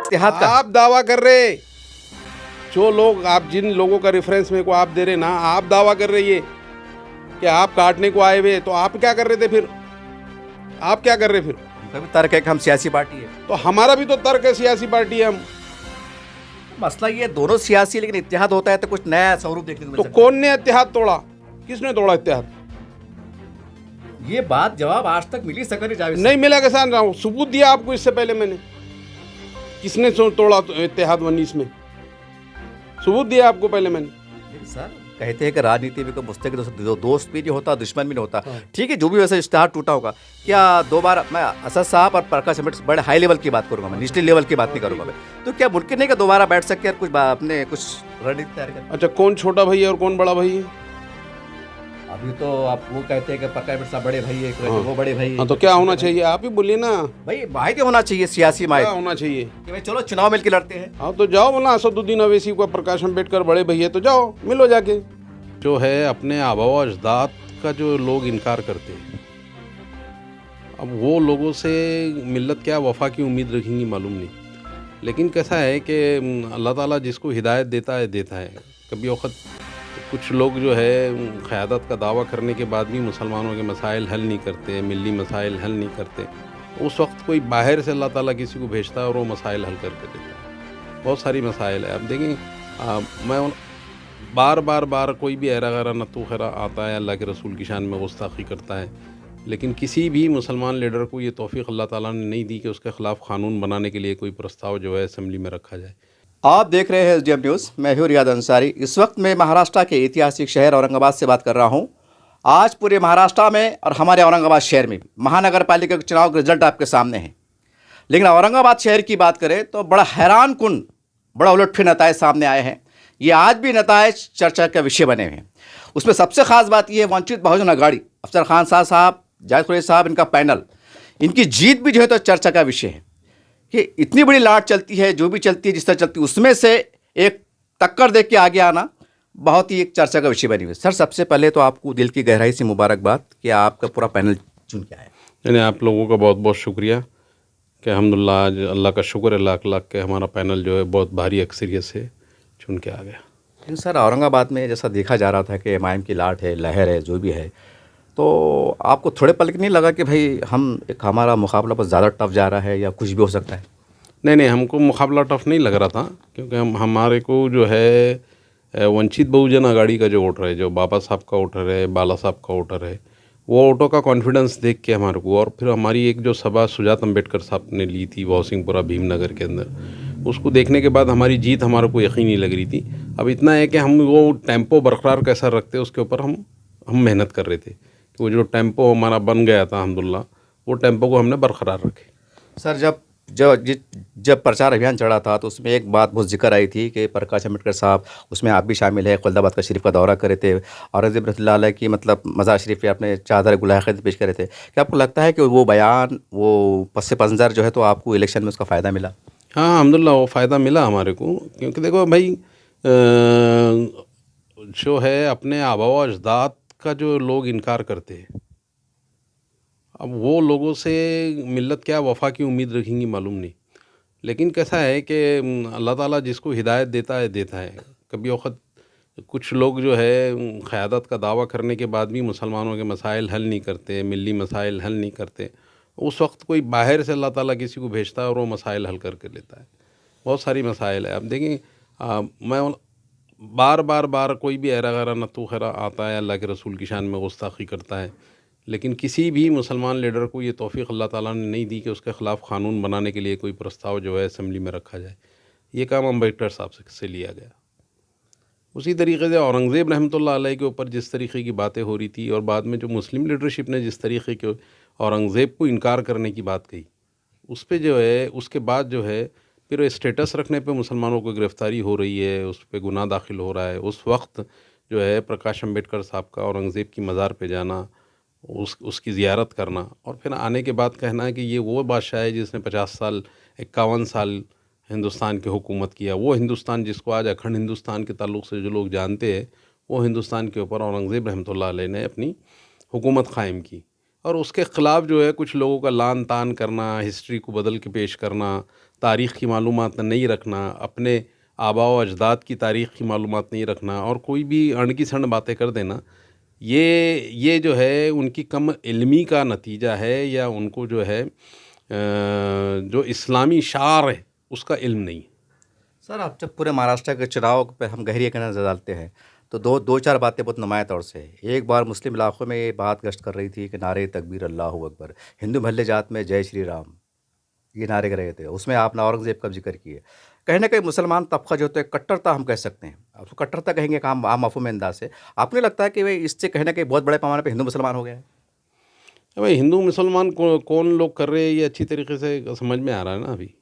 इत्तेहाद का आप दावा कर रहे, जो लोग आप जिन लोगों का रेफरेंस मेरे को आप दे रहे ना, आप दावा कर रहे ये कि आप काटने को आए हुए, तो आप क्या कर रहे थे फिर? आप क्या कर रहे फिर? उनका भी तर्क है कि हम सियासी पार्टी है। तो हमारा भी तो तर्क है, सियासी पार्टी है हम। मसला ये दोनों सियासी, लेकिन इत्तेहाद होता है तो कुछ नया स्वरूप देखने को मिल तो सकता है। कौन ने इत्तेहाद तोड़ा? किसने तोड़ा इत्तेहाद? ये बात जवाब आज तक मिली सकरी जावेद नहीं मिला, किसान रहा हूँ, सबूत दिया आपको इससे पहले मैंने। किसने तोड़ा इत्तेहाद 19 में? सबूत दिया आपको पहले मैंने। साहब। सर कहते हैं कि राजनीति में कोई मुस्तकिल दोस्त भी नहीं होता, दुश्मन भी नहीं होता। ठीक है, जो भी वैसे इश्तेहार टूटा होगा, क्या दोबारा मैं असद साहब और प्रकाश अम्बेडकर बड़े हाई लेवल की बात करूंगा, मैं निचले लेवल की बात नहीं करूंगा मैं, तो क्या मुमकिन है कि दोबारा बैठ सके और कुछ अपने कुछ रणनीति तैयार करें? अच्छा, कौन छोटा भाई है और कौन बड़ा भाई है? अभी तो आप वो कहते हैं कि प्रकाश अम्बेडकर साहब बड़े भाई है, वो बड़े भाई है। हाँ, तो क्या होना चाहिए? आप ही बोलिए ना। भाई माहिती होना चाहिए, सियासी क्या माहिती होना चाहिए? कि भाई चलो चुनाव मिलकर लड़ते हैं। हाँ, तो जाओ बोला असदुद्दीन अवैसी को, प्रकाश अम्बेडकर बड़े भैया, तो जाओ मिलो जाके। जो है अपने आबा व अजदाद का जो लोग इनकार करते हैं, अब वो लोगों से मिल्लत क्या वफ़ा की उम्मीद रखेंगी मालूम नहीं। लेकिन कैसा है कि अल्लाह ताला जिसको हिदायत देता है। कभी वक़्त कुछ लोग जो है क़यादत का दावा करने के बाद भी मुसलमानों के मसाइल हल नहीं करते, मिली मसाइल हल नहीं करते। उस वक्त कोई बाहर से अल्लाह ताला किसी को भेजता है और वो मसाइल हल करके देता है। बहुत सारी मसाइल है। अब देखें, मैं बार कोई भी ऐरा गैरा नत्थु खैरा आता है, अल्लाह के रसूल की शान में गुस्ताखी करता है, लेकिन किसी भी मुसलमान लीडर को ये तौफीक अल्लाह ताला ने नहीं दी कि उसके ख़िलाफ़ क़ानून बनाने के लिए कोई प्रस्ताव जो है असम्बली में रखा जाए। आप देख रहे हैं SDM न्यूज़, मैं हूं रियाद अंसारी। इस वक्त मैं महाराष्ट्र के ऐतिहासिक शहर औरंगाबाद से बात कर रहा हूं। आज पूरे महाराष्ट्र में और हमारे औरंगाबाद शहर में भी महानगर पालिका के चुनाव के रिजल्ट आपके सामने हैं, लेकिन औरंगाबाद शहर की बात करें तो बड़ा हैरान कुन, बड़ा उलटफेर नतायज सामने आए हैं। ये आज भी नतायज चर्चा का विषय बने हुए हैं। उसमें सबसे खास बात यह है, वंचित बहुजन अघाड़ी, अफसर खान साहब, जाहिद खुरेशी साहब, इनका पैनल, इनकी जीत भी जो है तो चर्चा का विषय है कि इतनी बड़ी लाट चलती है, जो भी चलती है, जिस तरह चलती है, उसमें से एक टक्कर देख के आगे आना बहुत ही एक चर्चा का विषय बनी हुई है। सर, सबसे पहले तो आपको दिल की गहराई से मुबारकबाद कि आपका पूरा पैनल चुन के आया। यानी आप लोगों का बहुत बहुत शुक्रिया कि अल्हम्दुलिल्लाह, आज अल्लाह का शुक्र है लाख लाख के हमारा पैनल जो है बहुत भारी अक्सरियत से चुन के आ गया। लेकिन सर, औरंगाबाद में जैसा देखा जा रहा था कि एमआईएम की लाट है, लहर है, जो भी है, तो आपको थोड़े पल के नहीं लगा कि भाई हमारा मुकाबला बहुत ज़्यादा टफ जा रहा है या कुछ भी हो सकता है? नहीं, हमको मुकाबला टफ नहीं लग रहा था, क्योंकि हमारे को जो है वंचित बहुजन अघाड़ी का जो वोटर है, जो बाबा साहब का वोटर है, बाला साहब का वोटर है, वो वोटों का कॉन्फिडेंस देख के हमारे को, और फिर हमारी एक जो सभा सुजात अम्बेडकर साहब ने ली थी भौसिंगपुरा भीमनगर के अंदर, उसको देखने के बाद हमारी जीत हमारे को यकीन नहीं लग रही थी। अब इतना है कि हम वो टेम्पो बरकरार कैसा रखते, उसके ऊपर हम मेहनत कर रहे थे कि वो जो टेम्पो हमारा बन गया था अल्हम्दुलिल्लाह, वो टेम्पो को हमने बरकरार रखे। सर, जब प्रचार अभियान चढ़ा था तो उसमें एक बात बहुत जिक्र आई थी कि प्रकाश अम्बेडकर साहब, उसमें आप भी शामिल है, खुलदाबाद का शरीफ का दौरा करे थे, औरंगज़ेब रहमतुल्लाह अलैह की मतलब मज़ार शरीफ पे आपने चादर गुलाखत पेश करे थे। क्या आपको लगता है कि वो बयान, वो पस पंजर जो है, तो आपको इलेक्शन में उसका फ़ायदा मिला? हाँ, अल्हम्दुलिल्लाह वो फ़ायदा मिला हमारे को, क्योंकि देखो भाई, जो है अपने आबा व अजदाद का जो लोग इनकार करते हैं, अब वो लोगों से मिल्लत क्या वफ़ा की उम्मीद रखेंगी मालूम नहीं। लेकिन कैसा है कि अल्लाह ताला जिसको हिदायत देता है। कभी वक़्त कुछ लोग जो है क़यादत का दावा करने के बाद भी मुसलमानों के मसाइल हल नहीं करते, मिली मसाइल हल नहीं करते। उस वक्त कोई बाहर से अल्लाह ताला किसी को भेजता है और वो मसाइल हल करके लेता है। बहुत सारी मसाइल है। अब देखें, मैं बार कोई भी ऐरा गैरा नत्थु खैरा आता है, अल्लाह के रसूल की शान में गुस्ताखी करता है, लेकिन किसी भी मुसलमान लीडर को ये तौफीक अल्लाह ताला ने नहीं दी कि उसके ख़िलाफ़ क़ानून बनाने के लिए कोई प्रस्ताव जो है असम्बली में रखा जाए। ये काम अम्बेडकर साहब से लिया गया। उसी तरीके से औरंगज़ेब रहमतुल्लाह अलैह के ऊपर जिस तरीके की बातें हो रही थी, और बाद में जो मुस्लिम लीडरशिप ने जिस तरीके के औरंगज़ेब को इनकार करने की बात कही, उस पे जो है, उसके बाद जो है फिर स्टेटस रखने पे मुसलमानों को गिरफ़्तारी हो रही है, उस पे गुनाह दाखिल हो रहा है। उस वक्त जो है प्रकाश अम्बेडकर साहब का औरंगज़ेब की मज़ार पे जाना, उसकी ज़ियारत करना, और फिर आने के बाद कहना है कि ये वो बादशाह है जिसने 50 साल 51 साल हिंदुस्तान की हुकूमत किया। वो हिंदुस्तान जिसको आज अखंड हिंदुस्तान के ताल्लुक़ से जो लोग जानते हैं, वो हिंदुस्तान के ऊपर औरंगज़ेब रहमतुल्लाह अलैह ने अपनी हुकूमत क़ायम की। और उसके ख़िलाफ़ जो है कुछ लोगों का लान तान करना, हिस्ट्री को बदल के पेश करना, तारीख़ की मालूमात नहीं रखना, अपने आबा व अजदाद की तारीख़ की मालूमात नहीं रखना और कोई भी अणकी-सण बातें कर देना, ये जो है उनकी कम इल्मी का नतीजा है या उनको जो है जो इस्लामी शार है उसका इल्म नहीं है। सर, आप जब पूरे महाराष्ट्र के चुनाव पे हम गहरी एक नज़र डालते हैं तो दो चार बातें बहुत नुमायाँ तौर से है। एक बार मुस्लिम इलाकों में ये बात गश्त कर रही थी कि नारे तकबीर अल्लाहू अकबर, हिंदू महल्ले जात में जय श्री राम, ये नारे कर रहे थे। उसमें आपने औरंगज़ेब का जिक्र किया। कहीं ना कहीं मुसलमान तबका जो होता है कट्टरता हम कह सकते हैं, आप उसको कट्टरता कहेंगे काम आम मफहूम अंदाज से। आपको नहीं लगता है कि भाई इससे कहीं ना कहीं बहुत बड़े पैमाने पर हिंदू मुसलमान हो गया है? भाई हिंदू मुसलमान कौन लोग कर रहे हैं ये अच्छी तरीके से समझ में आ रहा है ना। अभी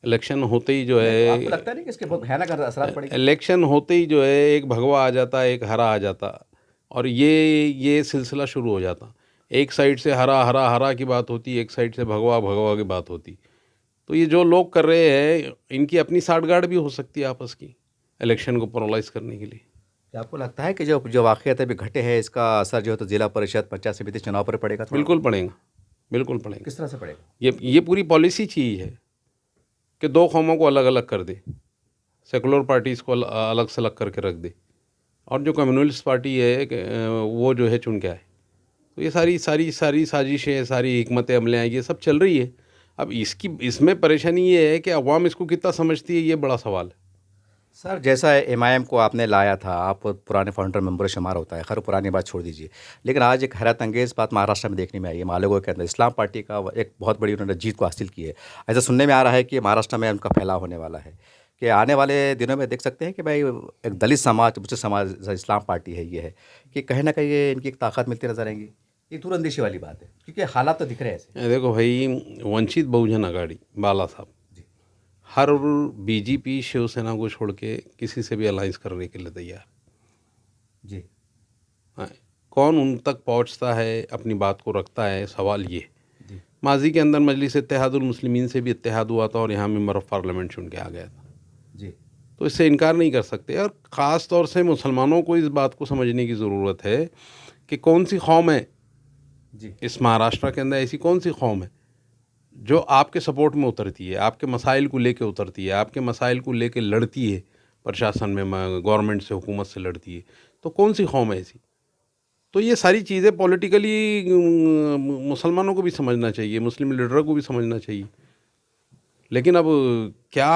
इलेक्शन होते ही जो नहीं, आपको है लगता नहीं कि इसके बहुत भयानक असर पड़ेंगे? इलेक्शन होते ही जो है एक भगवा आ जाता, एक हरा आ जाता और ये सिलसिला शुरू हो जाता। एक साइड से हरा हरा हरा की बात होती, एक साइड से भगवा भगवा की बात होती। तो ये जो लोग कर रहे हैं इनकी अपनी साठगांठ भी हो सकती है आपस की, इलेक्शन को पोलराइज करने के लिए। क्या आपको लगता है कि जो जो वाक़यात अभी घटे हैं इसका असर जो है तो जिला परिषद पंचायत समिति चुनाव पर पड़ेगा? थोड़ा बिल्कुल पड़ेगा, बिल्कुल पड़ेगा। किस तरह से पड़ेगा? ये पूरी पॉलिसी चीज़ है कि दो कौमों को अलग अलग कर दे, सेकुलर पार्टीज़ को अलग से अलग करके रख दे और जो कम्युनलिस्ट पार्टी है वो जो है चुन के आए। तो ये सारी साजिशें, सारी हिकमत अमलियाँ ये सब चल रही है। अब इसमें परेशानी ये है कि अवाम इसको कितना समझती है, ये बड़ा सवाल है। सर, जैसा एमआईएम को आपने लाया था, आप पुराने फाउंडर मेंबर शुमार होता है, खैर पुरानी बात छोड़ दीजिए, लेकिन आज एक हैरत अंगेज़ बात महाराष्ट्र में देखने में आई है। मालेगांव के अंदर इस्लाम पार्टी का एक बहुत बड़ी उन्होंने जीत को हासिल की है। ऐसा सुनने में आ रहा है कि महाराष्ट्र में उनका फैलाव होने वाला है, कि आने वाले दिनों में देख सकते हैं कि भाई एक दलित समाज, मुस्लिम समाज, इस्लाम पार्टी है, ये है कि कहीं ना कहीं ये इनकी एक ताकत मिलती नजर आएंगी। ये दूरअंदेशी वाली बात है क्योंकि हालात तो दिख रहे हैं ऐसे। देखो भाई, वंचित बहुजन आघाड़ी बाला साहब जी हर बीजेपी शिवसेना को छोड़ के किसी से भी अलायंस करने के लिए तैयार। जी हाँ, कौन उन तक पहुंचता है, अपनी बात को रखता है, सवाल ये है। जी माजी के अंदर मजलिस इत्तेहादुल मुस्लिमीन से भी इत्तेहाद हुआ था और यहाँ मेंबर ऑफ पार्लियामेंट चुन के आ गया था। जी तो इससे इनकार नहीं कर सकते। और ख़ास तौर से मुसलमानों को इस बात को समझने की ज़रूरत है कि कौन सी कौम है जी इस महाराष्ट्र के अंदर, ऐसी कौन सी कौम है जो आपके सपोर्ट में उतरती है, आपके मसाइल को लेके उतरती है, आपके मसाइल को लेके लड़ती है, प्रशासन में, गवर्नमेंट से, हुकूमत से लड़ती है। तो कौन सी कौम है ऐसी? तो ये सारी चीज़ें पॉलिटिकली मुसलमानों को भी समझना चाहिए, मुस्लिम लीडरों को भी समझना चाहिए। लेकिन अब क्या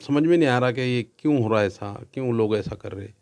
समझ में नहीं आ रहा कि ये क्यों हो रहा है ऐसा, क्यों लोग ऐसा कर रहे हैं।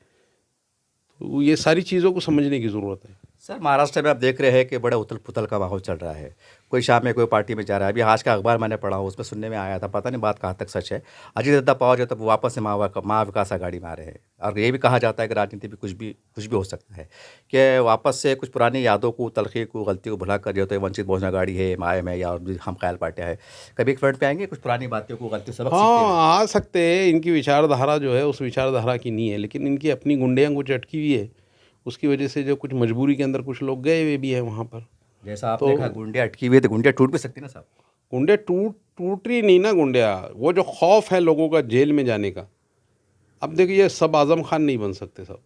तो ये सारी चीज़ों को समझने की ज़रूरत है। सर, महाराष्ट्र में आप देख रहे हैं कि बड़ा उथल पुथल का माहौल चल रहा है। कोई शाम में कोई पार्टी में जा रहा है। अभी आज का अखबार मैंने पढ़ा, उसमें सुनने में आया था, पता नहीं बात कहाँ तक सच है, अजीत दत्ता पवार जो तब वापस से महाविकास आघाड़ी में आ रहे हैं। और ये भी कहा जाता है कि राजनीति में कुछ भी हो सकता है, कि वापस से कुछ पुरानी यादों को, तलखी को, गलती को भुला कर जो तो वंचित बहुजन आघाड़ी है, एमआईएम है या और भी हम ख्याल पार्टियाँ है, कभी एक फ्रंट पे आएंगे, कुछ पुरानी बातों को, गलती सबक सीखते हुए। हाँ, आ सकते हैं। इनकी विचारधारा जो है उस विचारधारा की नहीं है, लेकिन इनकी अपनी गुंडियाँ कुछ अटकी हुई है। उसकी वजह से जो कुछ मजबूरी के अंदर कुछ लोग गए हुए भी हैं वहाँ पर। जैसा आपने कहा गुंडिया अटकी हुई है, तो गुंडिया टूट भी सकती ना साहब। गुंडिया टूट रही नहीं ना गुंडिया, वो जो खौफ है लोगों का जेल में जाने का। अब देखिए, ये सब आज़म खान नहीं बन सकते सब।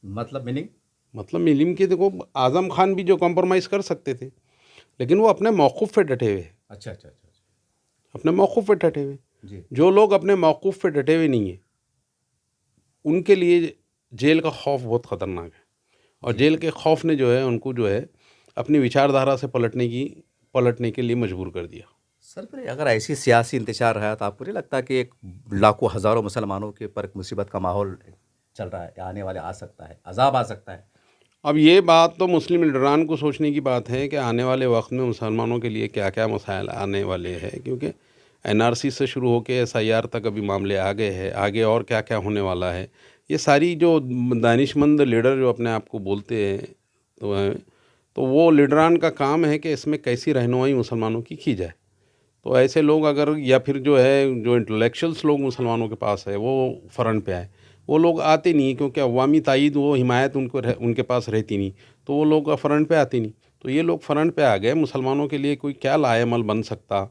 मतलब मीनिंग? मतलब मिलिम के देखो, आज़म खान भी जो कॉम्प्रोमाइज़ कर सकते थे, लेकिन वो अपने मौक़िफ़ पे डटे हुए हैं। अच्छा अच्छा अच्छा अच्छा। अपने मौक़िफ़ पे डटे हुए। जी जो लोग अपने मौक़िफ़ पे डटे हुए नहीं हैं, उनके लिए जेल का खौफ बहुत ख़तरनाक है। और जेल के खौफ ने जो है उनको जो है अपनी विचारधारा से पलटने के लिए मजबूर कर दिया। सर, फिर अगर ऐसी सियासी इंतशार रहा तो आपको नहीं लगता कि एक लाखों हज़ारों मुसलमानों के ऊपर एक मुसीबत का माहौल चल रहा है, आने वाले आ सकता है, अजाब आ सकता है? अब ये बात तो मुस्लिम लीडरान को सोचने की बात है कि आने वाले वक्त में मुसलमानों के लिए क्या क्या मसाइल आने वाले हैं, क्योंकि एनआरसी से शुरू होकर एसआईआर तक अभी मामले आ गए हैं। आगे और क्या क्या होने वाला है, ये सारी जो दानिशमंद लीडर जो अपने आप को बोलते हैं तो वो लीडरान का काम है कि इसमें कैसी रहनुमाई मुसलमानों की जाए। तो ऐसे लोग अगर, या फिर जो है जो इंटेलेक्चुअल्स लोग मुसलमानों के पास है वो फ्रंट पे आए, वो लोग आते नहीं, क्योंकि अवामी तायीद, वो हिमायत उनके पास रहती नहीं, तो वो लोग फ्रंट पे आते नहीं। तो ये लोग फ्रंट पे आ गए। मुसलमानों के लिए कोई क्या लाएअमल बन सकता,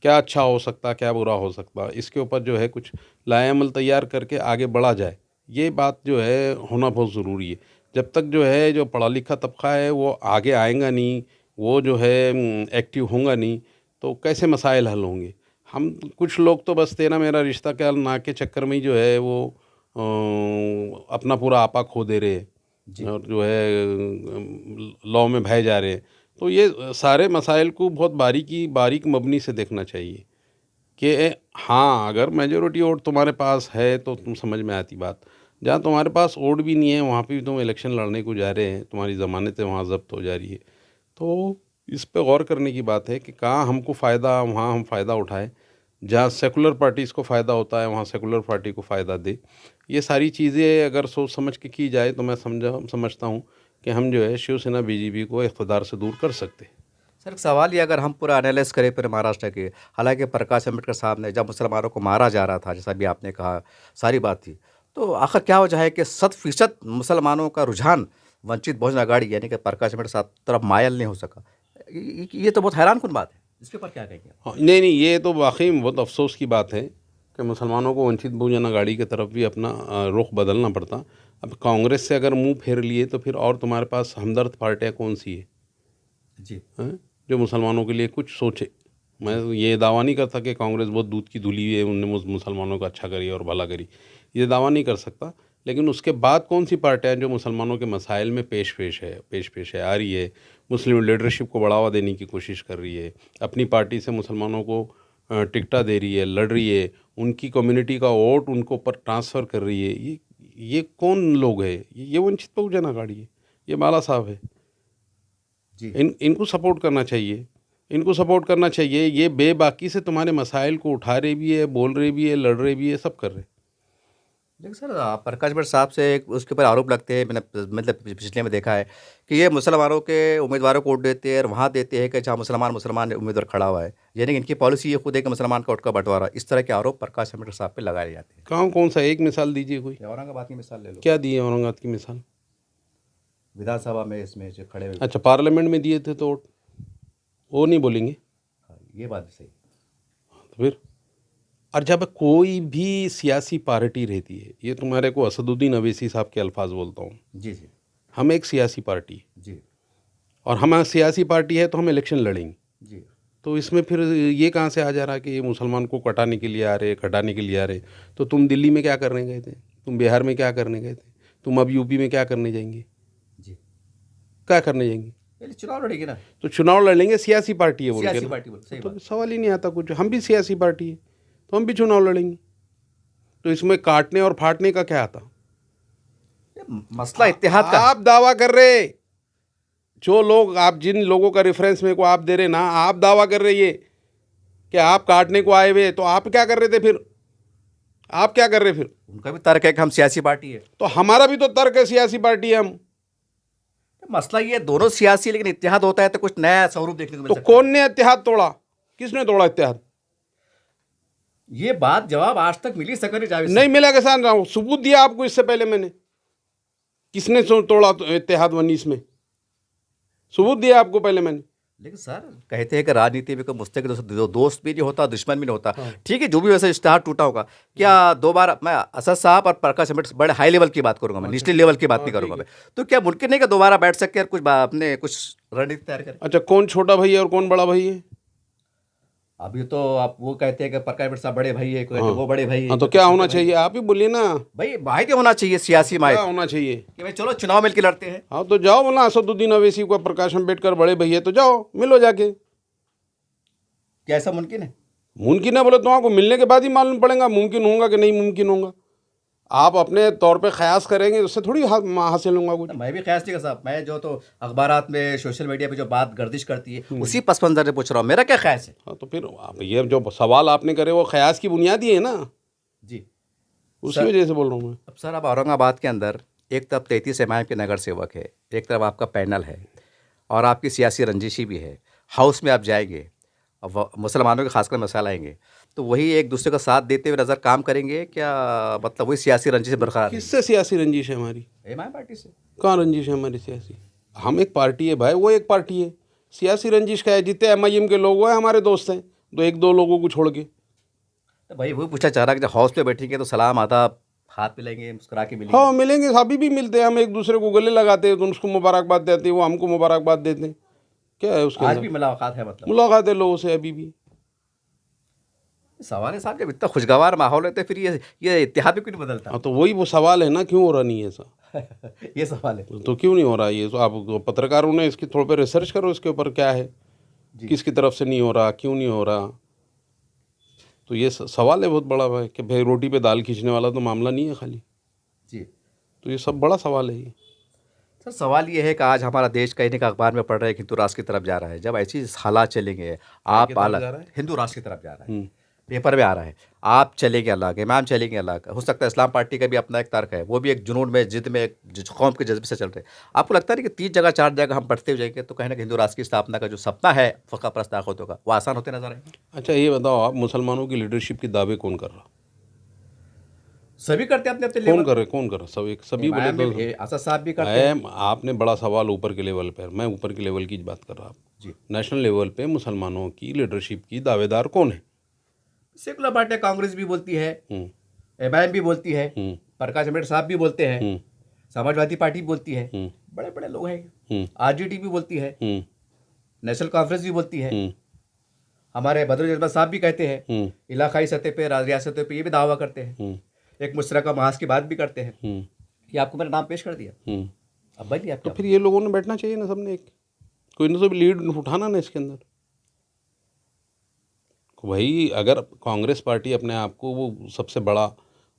क्या अच्छा हो सकता, क्या बुरा हो सकता, इसके ऊपर जो है कुछ लाएअमल तैयार करके आगे बढ़ा जाए, ये बात जो है होना बहुत ज़रूरी है। जब तक जो है जो पढ़ा लिखा तबका है वो आगे आएगा नहीं, वो जो है एक्टिव होगा नहीं, तो कैसे मसाइल हल होंगे। हम कुछ लोग तो बस तेरा मेरा रिश्ता क्या ना के चक्कर में ही जो है वो अपना पूरा आपा खो दे रहे हैं और जो है लॉ में बह जा रहे हैं। तो ये सारे मसाइल को बहुत बारीक मबनी से देखना चाहिए कि हाँ, अगर मेजॉरिटी वोट तुम्हारे पास है तो तुम समझ में आती बात। जहाँ तुम्हारे पास वोट भी नहीं है वहाँ पे भी तुम इलेक्शन लड़ने को जा रहे हैं, तुम्हारी ज़मानतें वहाँ ज़ब्त हो जा रही है। तो इस पे गौर करने की बात है कि कहाँ हमको फ़ायदा, वहाँ हम फ़ायदा उठाएं। जहाँ सेकुलर पार्टीज़ को फ़ायदा होता है वहाँ सेकुलर पार्टी को फ़ायदा दे। ये सारी चीज़ें अगर सोच समझ के की जाए तो मैं समझता हूँ कि हम जो है शिवसेना बीजेपी को इक़्तिदार से दूर कर सकते हैं। सर एक सवाल ये, अगर हम पूरा एनालिसिस करें पूरे महाराष्ट्र के, हालांकि प्रकाश अम्बेडकर साहब ने जब मुसलमानों को मारा जा रहा था, जैसा भी आपने कहा, सारी बात थी, तो आखिर क्या वजह है कि 100% मुसलमानों का रुझान वंचित बहुजन अघाड़ी यानी कि प्रकाश अम्बेडकर साहब तरफ मायल नहीं हो सका? ये तो बहुत हैरान कुन बात है, इसके ऊपर क्या कहेंगे? हाँ, नहीं नहीं, ये तो वाकई में बहुत अफसोस की बात है कि मुसलमानों को वंचित बहुजन अघाड़ी की तरफ भी अपना रुख बदलना पड़ता। अब कांग्रेस से अगर मुंह फेर लिए तो फिर और तुम्हारे पास हमदर्द पार्टियाँ कौन सी है जी। हैं जो मुसलमानों के लिए कुछ सोचे। मैं ये दावा नहीं करता कि कांग्रेस बहुत दूध की धुली है, उनने मुसलमानों का अच्छा करी और भला करी, ये दावा नहीं कर सकता। लेकिन उसके बाद कौन सी पार्टियाँ जो मुसलमानों के मसाइल में पेश है आ रही है, मुस्लिम लीडरशिप को बढ़ावा देने की कोशिश कर रही है, अपनी पार्टी से मुसलमानों को टिकटा दे रही है, लड़ रही है, उनकी कम्युनिटी का वोट उनको ऊपर ट्रांसफ़र कर रही है, ये कौन लोग है? ये वंचित बहुजन अघाड़ी है, ये बाला साहब है। जी। इनको सपोर्ट करना चाहिए, इनको सपोर्ट करना चाहिए। ये बेबाकी से तुम्हारे मसाइल को उठा रहे भी है, बोल रहे भी है, लड़ रहे भी है, सब कर रहे। लेकिन सर प्रकाश भट्ट साहब से उसके ऊपर आरोप लगते हैं, मैंने मतलब पिछले में देखा है कि ये मुसलमानों के उम्मीदवारों को वोट देते हैं और वहाँ देते हैं कि जहाँ मुसलमान उम्मीदवार खड़ा हुआ है, यानी कि इनकी पॉलिसी ये खुद है कि मुसलमान का वोट का बंटवारा, इस तरह के आरोप प्रकाश अम्बेडकर साहब पे लगाए जाते हैं। कहाँ कौन सा एक मिसाल दीजिए कोई। औरंगाबाद की मिसाल ले लो, क्या दी है औरंगाबाद की मिसाल? विधानसभा में इसमें जो खड़े हुए। अच्छा, पार्लियामेंट में दिए थे तो वोट, वो नहीं बोलेंगे हाँ, ये बात भी सही। तो फिर। और जब कोई भी सियासी पार्टी रहती है, ये तुम्हारे को असदुद्दीन अवैसी साहब के अल्फाज बोलता हूँ, जी जी हम एक सियासी पार्टी है जी और हम सियासी पार्टी है तो हम इलेक्शन लड़ेंगे। जी। तो इसमें फिर ये कहाँ से आ जा रहा है कि ये मुसलमान को कटाने के लिए आ रहे, घटाने के लिए आ रहे? तो तुम दिल्ली में क्या करने गए थे, तुम बिहार में क्या करने गए थे, तुम अब यूपी में क्या करने जाएंगे, जी, क्या करने जाएंगे? पहले चुनाव लड़ेगी ना, तो चुनाव लड़ लेंगे, सियासी पार्टी है बोल के सियासी ना। पार्टी बोल, सही तो बात। सवाल ही नहीं आता कुछ, हम भी सियासी पार्टी है तो हम भी चुनाव लड़ेंगे। तो इसमें काटने और फाटने का क्या आता? ये मसला इत्तेहाद का है। आप दावा कर रहे, जो लोग, आप जिन लोगों का रेफरेंस मेरे को आप दे रहे ना, आप दावा कर रहे ये कि आप काटने को आए हुए, तो आप क्या कर रहे थे फिर? आप क्या कर रहे फिर? उनका भी तर्क है कि हम सियासी पार्टी है। तो हमारा भी तो तर्क है, सियासी पार्टी है हम। मसला ये दोनों सियासी, लेकिन इत्तेहाद होता है तो कुछ नया स्वरूप देखने को मिल तो सकता है। कौन ने इत्तेहाद तोड़ा? किसने तोड़ा इत्तेहाद? ये बात जवाब आज तक मिली सकरी जावेद नहीं मिला। किसान रहा हूं, सबूत दिया आपको इससे पहले मैंने, किसने तोड़ा इत्तेहाद 19 में? सबूत दिया आपको पहले मैंने। लेकिन सर कहते हैं कि राजनीति में कोई मुस्तकिल दोस्त भी नहीं होता, दुश्मन भी नहीं होता। ठीक है, जो भी वैसे इश्तेहार टूटा होगा, क्या दोबारा मैं असद साहब और प्रकाश अम्बेडकर बड़े हाई लेवल की बात करूंगा, मैं निचले लेवल की बात नहीं करूंगा मैं, तो क्या मुमकिन नहीं कि दोबारा बैठ सके और कुछ अपने कुछ रणनीति तैयार करें? अच्छा, कौन छोटा भाई है और कौन बड़ा भाई है? अभी तो आप वो कहते हैं कि प्रकाश अम्बेडकर साहब बड़े भाई है, कोई कहते हैं वो बड़े भाई है। हाँ, तो क्या होना चाहिए? आप ही बोलिए ना, भाई माहिती होना चाहिए, सियासी क्या माहिती होना चाहिए? कि भाई चलो चुनाव मिलकर लड़ते हैं। हाँ, तो जाओ बोला असदुद्दीन अवैसी को प्रकाश अम्बेडकर बड़े भैया, तो जाओ मिलो जाके। क्या ऐसा मुमकिन है? मुमकिन है बोले तो आपको मिलने के बाद ही मालूम पड़ेगा मुमकिन होगा कि नहीं मुमकिन होगा। आप अपने तौर पे ख्यास करेंगे, उससे थोड़ी हासिल होगा कुछ। मैं भी ख्याल नहीं कर साहब, मैं जो तो अखबारात में सोशल मीडिया पे जो बात गर्दिश करती है उसी पस मंजर से पूछ रहा हूँ, मेरा क्या ख्याल है? हाँ, तो फिर आप ये जो सवाल आपने करे वो ख्यास की बुनियाद ही है ना, जी उसी वजह से बोल रहा हूँ मैं। अब सर, अब औरंगाबाद के अंदर एक तरफ 33 एमआईएम के नगर सेवक है, एक तरफ आपका पैनल है और आपकी सियासी रंजिशी भी है। हाउस में आप जाएंगे, अब मुसलमानों के खासकर मसाला आएंगे, तो वही एक दूसरे का साथ देते हुए नज़र काम करेंगे क्या? मतलब वही सियासी रंजिश बरकरार किससे सियासी रंजिश है हमारी? एमआईएम पार्टी से? कहाँ रंजिश है हमारी सियासी? हम एक पार्टी है भाई, वो एक पार्टी है। सियासी रंजिश का है, जितने एमआईएम के लोग हैं हमारे दोस्त हैं, तो एक दो लोगों को छोड़ के। तो भाई वही पूछा चाह रहा कि जब हाउस पे बैठेंगे तो सलाम आदाब हाथ मिलेंगे, मुस्कुरा के मिलेंगे। हाँ मिलेंगे, अभी भी मिलते हैं, हम एक दूसरे को गले लगाते हैं, तो उसको मुबारकबाद देते हैं, वो हमको मुबारकबाद देते हैं। क्या है उसके आज अंदर? भी मुलाकात है मतलब? मुलाकात है लोगों से अभी भी। सवाल है साहब, जब इतना खुशगवार माहौल है तो फिर ये इत्तेहाद भी क्यों नहीं बदलता? हाँ तो वही वो सवाल है ना, क्यों हो रहा नहीं है ऐसा? ये सवाल है। तो क्यों नहीं हो रहा ये? तो आप पत्रकारों ने इसकी थोड़ा पे रिसर्च करो इसके ऊपर, क्या है, जी। किसकी तरफ से नहीं हो रहा, क्यों नहीं हो रहा। तो ये सवाल है बहुत बड़ा भाई, कि भाई रोटी पे दाल खींचने वाला तो मामला नहीं है खाली। जी तो ये सब बड़ा सवाल है ये। सर, सवाल ये है कि आज हमारा देश कहीं ना कहीं अखबार में पढ़ रहे हैं कि हिंदू राष्ट्र की तरफ जा रहा है। जब ऐसी हालात चलेंगे, आप तरफ अलग जा रहा है? हिंदू राष्ट्र की तरफ जा रहा है, हम्म। पेपर में आ रहा है। आप चलेंगे अलग, इमाम चलेंगे अलग, हो सकता है इस्लाम पार्टी का भी अपना एक तर्क है, वो भी एक जुनून में, जिद में, कौम के जज्बे से चल रहे हैं। आपको लगता है कि 3 जगह 4 जगह हम बढ़ते हुए जाएंगे तो कहीं ना कहीं हिंदू राष्ट्र की स्थापना का जो सपना है फ़क़ा परस्त ताकतों का, वो आसान होते नजर आएंगे? अच्छा ये बताओ आप, मुसलमानों की लीडरशिप के दावे कौन कर रहा? सभी करते हैं अपने अपने कौन लेवल कर रहे? कौन कर रहा? सब एक सभी बोले इमाम तो भी, असद साहब भी करते हैं। आपने बड़ा सवाल ऊपर के लेवल पर, मैं ऊपर के लेवल की बात कर रहा हूँ। जी। नेशनल लेवल पे मुसलमानों की लीडरशिप की दावेदार कौन है? सेकुलर पार्टी कांग्रेस भी बोलती है, हम्म। एमआईएम भी बोलती है, हम्म। प्रकाश अम्बेडकर साहब भी बोलते हैं, हम्म। समाजवादी पार्टी भी बोलती है, हम्म। बड़े बड़े लोग हैं। हम्म। आरजेडी भी बोलती है, हम्म। नेशनल कॉन्फ्रेंस भी बोलती है। हम्म। हमारे बदरुल जज्बा साहब भी कहते हैं, हम्म। इलाकाई सतह पे, रियासतों पे ये भी दावा करते हैं, हम्म। एक मुश्तरका महाज की बात भी करते हैं। हम्म। ये आपको मैंने नाम पेश कर दिया, हम्म। अब बनी तो आपकी फिर ये लोगों ने बैठना चाहिए ना सबने, एक कोई ना तो लीड उठाना ना इसके अंदर। वही अगर कांग्रेस पार्टी अपने आप को वो सबसे बड़ा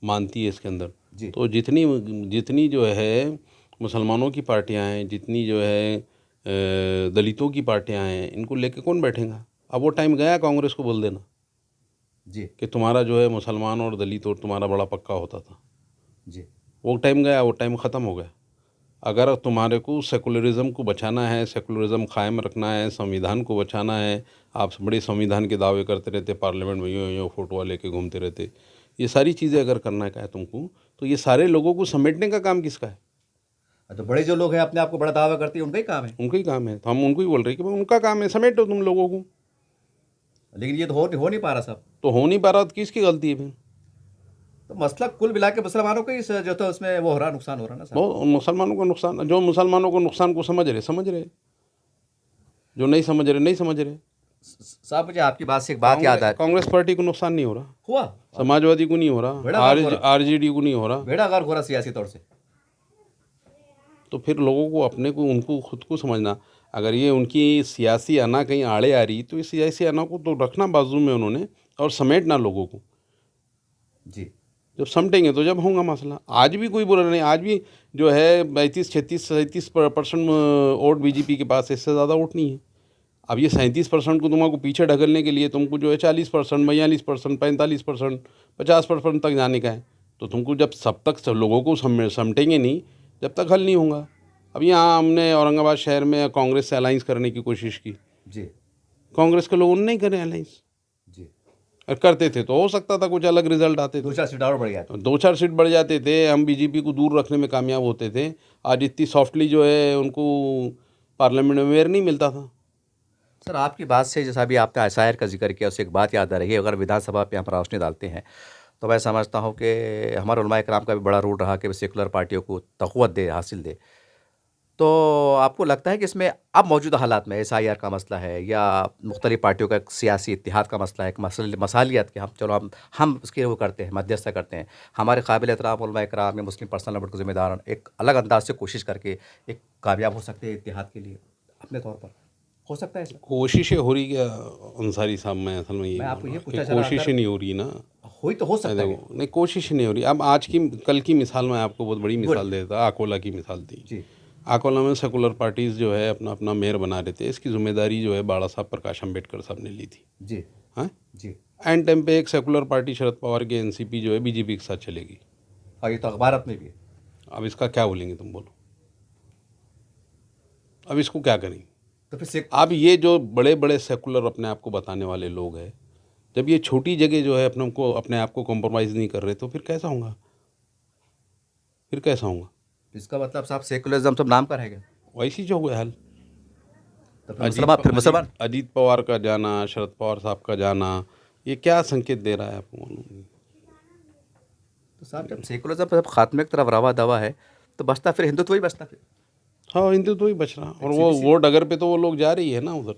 मानती है इसके अंदर, जी। तो जितनी जितनी जो है मुसलमानों की पार्टियां हैं, जितनी जो है दलितों की पार्टियां हैं, इनको लेके कौन बैठेगा? अब वो टाइम गया कांग्रेस को बोल देना जी। कि तुम्हारा जो है मुसलमान और दलित और तुम्हारा बड़ा पक्का होता था। जी। वो टाइम गया, वो टाइम ख़त्म हो गया। अगर तुम्हारे को सेकुलरिज्म को बचाना है, सेकुलरिज्म कायम रखना है, संविधान को बचाना है, आप बड़े संविधान के दावे करते रहते, पार्लियामेंट में यूँ फोटो लेके घूमते रहते, ये सारी चीज़ें अगर करना है तुमको, तो ये सारे लोगों को समेटने का काम किसका है? तो बड़े जो लोग हैं अपने आप को बड़ा दावा करते हैं, उनका ही काम है। उनका ही काम है। तो हम उनको ही बोल रहे हैं कि भाई उनका काम है, समेटो तुम लोगों को। लेकिन ये तो हो नहीं पा रहा साहब। तो हो नहीं पा रहा तो किसकी गलती है फिर? तो मसला कुल मिला के मुसलमानों का ही जो तो उसमें वो हो रहा, नुकसान हो रहा ना साहब। वो मुसलमानों को नुकसान, जो मुसलमानों को नुकसान को समझ रहे, जो नहीं समझ रहे नहीं समझ रहे। साहब मुझे आपकी बात से एक बात याद है। कांग्रेस पार्टी को नुकसान नहीं हो रहा, हुआ समाजवादी को नहीं हो बेड़ा रहा, गर्क हो रहा। आरजेडी को नहीं हो रहा। बेड़ा गर्क हो रहा सियासी तौर से। तो फिर लोगों को अपने को, उनको खुद को समझना, अगर ये उनकी सियासी अना कहीं आड़े आ रही, तो इस सियासी अना को तो रखना बाजू में उन्होंने और समेटना लोगों को। जी। जब समेटेंगे तो जब होगा मसला। आज भी कोई बुरा नहीं, आज भी जो है 35, 36, 37% वोट बीजेपी के पास, इससे ज़्यादा वोट नहीं है। अब ये 37% को तुमको पीछे ढकलने के लिए तुमको जो है 40%, 42%, 45%, 50% तक जाने का है। तो तुमको जब सब तक सब लोगों को समेटेंगे नहीं, जब तक हल नहीं होगा। अब यहाँ हमने औरंगाबाद शहर में कांग्रेस से अलाइंस करने की कोशिश की, जी। कांग्रेस के लोगों ने नहीं करे अलाइंस। जी। और करते थे तो हो सकता था कुछ अलग रिजल्ट आते थे, 2-4 सीट और बढ़ गया। 2-4 सीट बढ़ जाते थे, हम बीजेपी को दूर रखने में कामयाब होते थे। आज इतनी सॉफ्टली जो है उनको पार्लियामेंट में मेयर नहीं मिलता था। सर आपकी बात से, जैसा अभी आपने एसआईआर का जिक्र किया, उससे एक बात याद आ रही है। अगर विधानसभा पे हम रोशनी डालते हैं तो मैं समझता हूँ कि हमारे उलमा इकराम का भी बड़ा रोल रहा कि सेकुलर पार्टियों को तक़व्वत हासिल दे। तो आपको लगता है कि इसमें अब मौजूदा हालात में एसआईआर का मसला है या मुख्तलिफ पार्टियों का एक सियासी इत्तेहाद का मसला है, एक मसालियत के हम उसके वो करते हैं, मध्यस्थता करते हैं, हमारे काबिल एहतराम उलमा इकराम या मुस्लिम पर्सनल नंबर के ज़िम्मेदार एक अलग अंदाज से कोशिश करके एक कामयाब हो सकते हैं इत्तेहाद के लिए अपने तौर पर? हो सकता है ऐसा? कोशिशें हो रही क्या अंसारी साहब? मैं असल में मैं आपको ये ये पूछना चाह रहा था, कोशिशें नहीं हो रही ना। हुई तो हो सकता है। देखो नहीं, कोशिश नहीं हो रही। अब आज की कल की मिसाल मैं आपको बहुत बड़ी मिसाल देता, अकोला की मिसाल थी। जी। अकोला में सेकुलर पार्टीज़ जो है अपना अपना मेयर बना रहे थे, इसकी जिम्मेदारी जो है बाड़ा साहब प्रकाश अम्बेडकर साहब ने ली थी। जी। हाँ जी। एंड टाइम पे एक सेकुलर पार्टी शरद पवार के एनसीपी जो है बीजेपी के साथ चलेगी। और ये तो अखबारत में भी है। अब इसका क्या बोलेंगे तुम, बोलो? अब इसको क्या करेंगे? तो फिर अब ये जो बड़े बड़े सेकुलर अपने आप को बताने वाले लोग हैं, जब ये छोटी जगह जो है अपने आप को कॉम्प्रोमाइज़ नहीं कर रहे, तो फिर कैसा होगा? फिर कैसा होगा? इसका मतलब साहब सेकुलरिज्म सब नाम का रहेगा, वैसी जो हुआ हाल। तो फिर मुसलमान अजीत पवार का जाना, शरद पवार साहब का जाना, ये क्या संकेत दे रहा है आपको मालूम नहीं? तो साहब जब सेकुलरिज्म जब खात्मे की तरफ रवा दवा है तो बचता फिर हिंदुत्व ही बचता फिर। हाँ, हिंदू तो ही बच रहा और वो डगर पे तो वो लोग जा रही है ना उधर।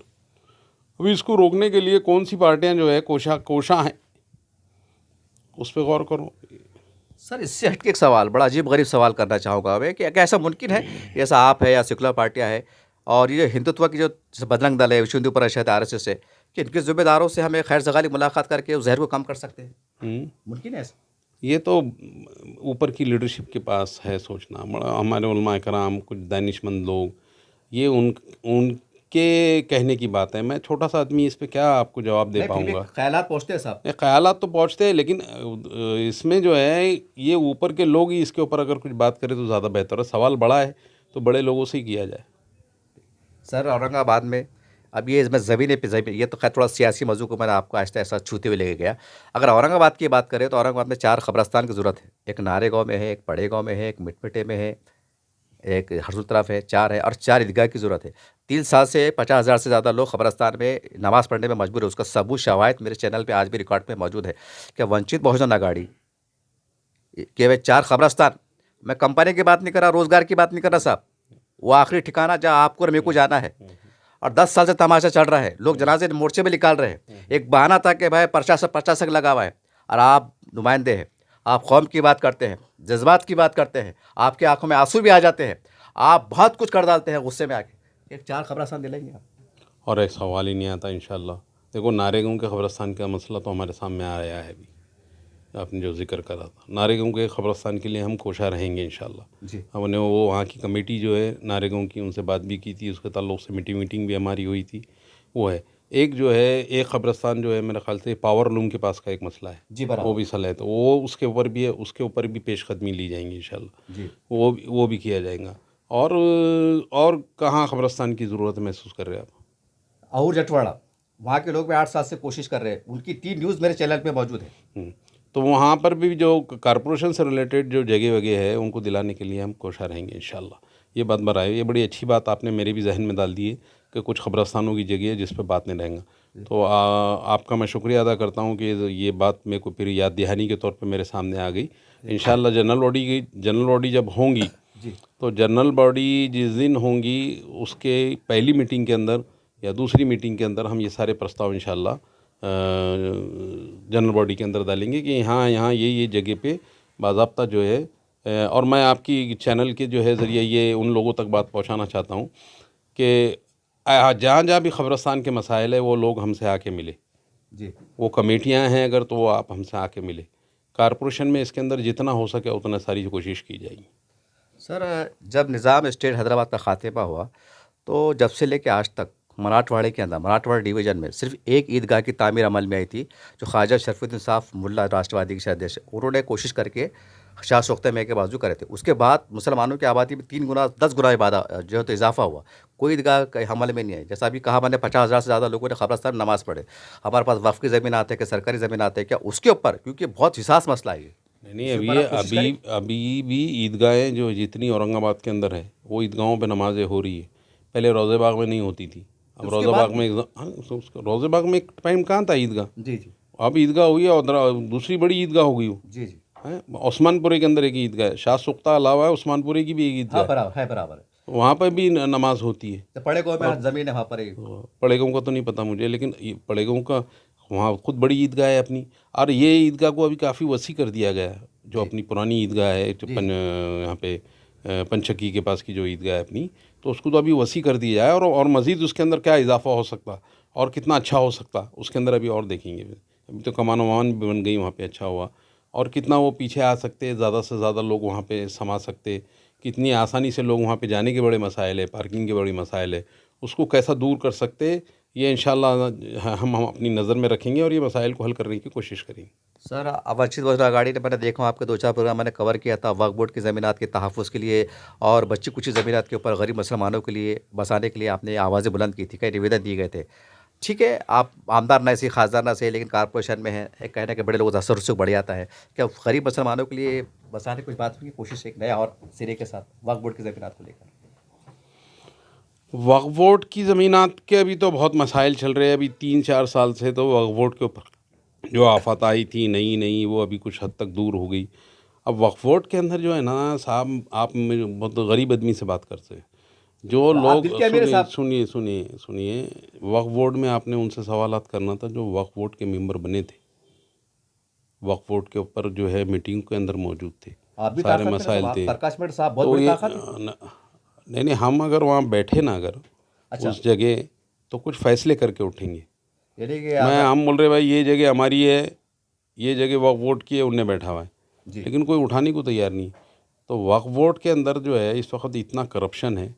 अभी इसको रोकने के लिए कौन सी पार्टियां जो है कोशा हैं, उस पर गौर करो। सर इससे हटके एक सवाल, बड़ा अजीब गरीब सवाल करना चाहूँगा मैं कि क्या ऐसा मुमकिन है, जैसा आप है या सेकुलर पार्टियां है और ये हिंदुत्व की जो जैसे बजरंग दल है, विश्व हिंदू परिषद, RSS है, कि इनके जिम्मेदारों से हमें खैर जगाली मुलाकात करके उस जहर को कम कर सकते हैं? मुमकिन है ऐसा? ये तो ऊपर की लीडरशिप के पास है सोचना। बड़ा हमारे उलमा कराम, कुछ दानिशमंद लोग, ये उनके कहने की बात है। मैं छोटा सा आदमी, इस पे क्या आपको जवाब दे नहीं, फिर भी पाऊँगा। ख्यालात पहुँचते हैं साहब। ये ख्यालात तो पहुँचते हैं, लेकिन इसमें जो है ये ऊपर के लोग ही इसके ऊपर अगर कुछ बात करें तो ज़्यादा बेहतर है। सवाल बड़ा है तो बड़े लोगों से ही किया जाए। सर औरंगाबाद में अब ये इसमें ज़मीन पे ज़मीन, ये तो खैर थोड़ा सियासी मौजू को मैंने आपको आहिस्ता आहिस्ता छूते हुए लेके गया। अगर औरंगाबाद की बात करें तो औरंगाबाद में 4 कब्रस्तान की ज़रूरत है। एक नारे गाँव में है, एक पड़े गाँव में है, एक मिटमिटे में है, एक हरसुल तरफ है, 4 है और 4 ईदगाह की ज़रूरत है। 3 साल से 50,000 से ज़्यादा लोग कब्रस्तान में नमाज़ पढ़ने में मजबूर है। उसका सबूत शवाहिद मेरे चैनल पे आज भी रिकॉर्ड में मौजूद है कि वंचित बहुजन अघाड़ी के वे 4 कब्रस्तान, मैं कंपनी की बात नहीं कर रहा, रोज़गार की बात नहीं कर रहा साहब, वो आखिरी ठिकाना जहाँ आपको और मेरे को जाना है। और 10 साल से तमाशा चल रहा है, लोग जनाजे मोर्चे में निकाल रहे हैं। एक बहाना था कि भाई प्रशासक लगा हुआ है और आप नुमाइंदे हैं, आप कौम की बात करते हैं, जज्बात की बात करते हैं, आपकी आंखों में आंसू भी आ जाते हैं, आप बहुत कुछ कर डालते हैं गुस्से में आके। एक 4 कब्रस्तान दिलाएंगे आप? और एक सवाल ही नहीं आता इंशाल्लाह। देखो, नारेगांव के कब्रस्तान का मसला तो हमारे सामने आया है अभी, आपने जो जिक्र करा था। नारेगांव के कब्रस्तान के लिए हम कोशा रहेंगे इंशाल्लाह जी। हमने वो वहाँ की कमेटी जो है नारेगांव की, उनसे बात भी की थी, उसके ताल्लुक़ से मीटिंग भी हमारी हुई थी। वो है एक जो है एक कब्रस्तान जो है मेरे ख्याल से पावर लूम के पास का एक मसला है जी बराबर। वो भी सल है, तो वो उसके ऊपर भी है, उसके ऊपर भी पेशकदमी ली जाएंगी इंशाल्लाह। जी। वो भी किया जाएगा। और कहाँ कब्रस्तान की ज़रूरत महसूस कर रहे हैं आप? और जटवाड़ा, वहाँ के लोग भी 8 साल से कोशिश कर रहे हैं, उनकी 3 न्यूज़ मेरे चैनल पे मौजूद है। तो वहाँ पर भी जो कारपोरेशन से रिलेटेड जो जगह वगैरह है उनको दिलाने के लिए हम कोशा रहेंगे इंशाल्लाह। ये बात बढ़ाए, ये बड़ी अच्छी बात आपने मेरे भी जहन में डाल दी है कि कुछ कब्रस्तानों की जगह है जिस पर बात नहीं रहेंगा। तो आपका मैं शुक्रिया अदा करता हूँ कि ये बात मेरे को फिर याद दहानी के तौर पे मेरे सामने आ गई। इंशाल्लाह जनरल बॉडी जब होंगी तो जनरल बॉडी जिस दिन होंगी उसके पहली मीटिंग के अंदर या दूसरी मीटिंग के अंदर हम ये सारे प्रस्ताव इंशाल्लाह जनरल बॉडी के अंदर डालेंगे कि यहाँ ये जगह पे बाज़ाब्ता जो है। और मैं आपकी चैनल के जो है ज़रिए ये उन लोगों तक बात पहुँचाना चाहता हूँ कि जहाँ भी ख़बरस्तान के मसाइल है वो लोग हमसे आके मिले जी। वो कमेटियाँ हैं अगर तो वो आप हमसे आके मिले। कारपोरेशन में इसके अंदर जितना हो सके उतना सारी कोशिश की जाएगी। सर जब निज़ाम स्टेट हैदराबाद का खात्मा हुआ तो जब से लेके आज तक मराठवाड़े के अंदर, मराठवाड़ा डिवीज़न में सिर्फ एक ईदगाह की तामीर अमल में आई थी, जो ख्वाजा शरफुद्दीन साहब मुल्ला राष्ट्रवादी के अध्यक्ष, उन्होंने कोशिश करके शाह सोख्ता में के बाजू करे थे। उसके बाद मुसलमानों की आबादी में 3 गुना 10 गुना इबादा जो है तो इजाफा हुआ, कोई ईदगाह के हमल में नहीं आई। जैसा अभी कहा मैंने 50,000 से ज़्यादा लोगों ने कब्रस्तान नमाज़ पढ़े। हमारे पास वफ़ की ज़मीन आते हैं कि सरकारी ज़मीन आते हैं क्या उसके ऊपर, क्योंकि बहुत हिसास मसला है ये। नहीं, अभी भी ईदगाहें जो जितनी औरंगाबाद के अंदर है वो ईदगाहों पे नमाज़ें हो रही है। पहले रोज़े बाग में नहीं होती थी, अब रोज़े बाग में रोज़े बाग में एक टाइम कहाँ था ईदगाह। जी जी। अब ईदगाह हुई है और दूसरी बड़ी ईदगाह हो गई हो जी जी। है। उस्मानपुरे के अंदर एक ईदगाह है, शाह सुख्ता अलावा है उस्मानपुरे की भी एक ईदगाह हाँ बराबर है। वहाँ पर भी नमाज होती है। तो पड़े गाँव में ज़मीन है वहाँ पर ही। पड़ेगाँव का तो नहीं पता मुझे, लेकिन पड़ेगाँव का वहाँ खुद बड़ी ईदगाह है अपनी। और ये ईदगाह को अभी काफ़ी वसी कर दिया गया है, जो अपनी पुरानी ईदगाह है जो यहाँ पे पंचक्की के पास की जो ईदगाह है अपनी, तो उसको तो अभी वसी कर दिया जाए और मज़ीद उसके अंदर क्या इजाफा हो सकता और कितना अच्छा हो सकता उसके अंदर अभी और देखेंगे। अभी तो कमान वमान भी बन गई वहाँ पे, अच्छा हुआ। और कितना वो पीछे आ सकते, ज़्यादा से ज़्यादा लोग वहाँ पे समा सकते, कितनी आसानी से लोग वहाँ पे जाने के बड़े मसाइल है, पार्किंग के बड़े मसाइल है, उसको कैसा दूर कर सकते, ये इंशाल्लाह हम अपनी नज़र में रखेंगे और ये मसाइल को हल करने की कोशिश करेंगे। सर वंचित बहुजन अघाड़ी ने, मैंने देखा आपके 2-4 प्रोग्राम मैंने कवर किया था वक्फ बोर्ड की ज़मीनात के तहफ़्फ़ुज़ के लिए और बच्ची कुछ ज़मीनात के ऊपर गरीब मुसलमानों के लिए बसाने के लिए आपने आवाज़ें बुलंद की थी, कई निवेदन दिए गए थे। ठीक है, आप आमदार ना सही, खासदार ना सही, लेकिन कारपोरेशन में है, एक कहने के बड़े लोगों का असर उससे बढ़ जाता है। क्या गरीब मुसलमानों के लिए बसाने की कुछ बात की कोशिश, एक नया और सिरे के साथ वक्फ बोर्ड की ज़मीनात को लेकर? वक्फ बोर्ड की ज़मीनात के अभी तो बहुत मसाइल चल रहे हैं। अभी 3-4 साल से तो वक्फ बोर्ड के ऊपर जो आफत आई थी नई वो अभी कुछ हद तक दूर हो गई। अब वक्फ बोर्ड के अंदर जो है ना साहब, आप मेरे बहुत गरीब आदमी से बात करते हैं। जो तो आप लोग दिल के अमीर सुनिए साहब। सुनिए सुनिए सुनिए, वक्फ बोर्ड में आपने उनसे सवालात करना था जो वक्फ बोर्ड के मेंबर बने थे, वक्फ बोर्ड के ऊपर जो है मीटिंग के अंदर मौजूद थे, आप भी सारे ताकत है ना साहब, मसाइल आप थे। प्रकाश मिश्र साहब बहुत तो बड़ी ये ताकत है। नहीं नहीं, हम अगर वहाँ बैठे ना अगर अच्छा, उस जगह, तो कुछ फैसले करके उठेंगे। यानी कि मैं अगर हम बोल रहे भाई ये जगह हमारी है, ये जगह वक्फ बोर्ड की है, उनने बैठा हुआ है, जी, लेकिन कोई उठाने को तैयार नहीं। तो वक्फ बोर्ड के अंदर जो है इस वक्त इतना करप्शन है,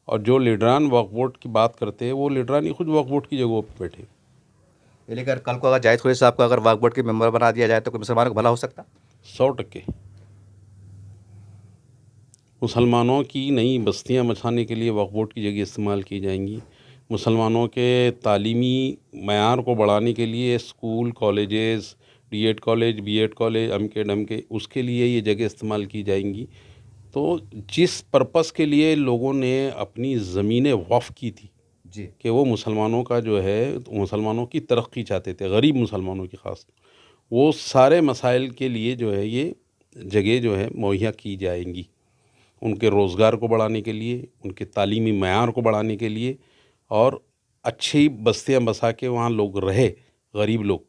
और जो लीडरान वक्फ बोर्ड की बात करते हैं वो लीडरान ही खुद वक्फ बोर्ड की जगहों पर बैठे। यानी कि अगर कल को अगर जाहिद खुरेशी साहब को अगर वक्फ बोर्ड के मेंबर बना दिया जाए तो कोई मुसलमानों को भला हो सकता। 100% मुसलमानों की नई बस्तियां बसाने के लिए वक्फ बोर्ड की जगह इस्तेमाल की जाएंगी। मुसलमानों के तालीमी मयार को बढ़ाने के लिए school, colleges, DEd college, BEd college, अमके डमके, उसके लिए ये जगह इस्तेमाल की जाएंगी। तो जिस पर्पस के लिए लोगों ने अपनी ज़मीनें वक्फ की थी जी, कि वो मुसलमानों का जो है, मुसलमानों की तरक्की चाहते थे, गरीब मुसलमानों की ख़ास, वो सारे मसाइल के लिए जो है ये जगह जो है मुहैया की जाएंगी। उनके रोज़गार को बढ़ाने के लिए, उनके तालीमी मयार को बढ़ाने के लिए, और अच्छी बस्तियां बसा के वहाँ लोग रहे, गरीब लोग,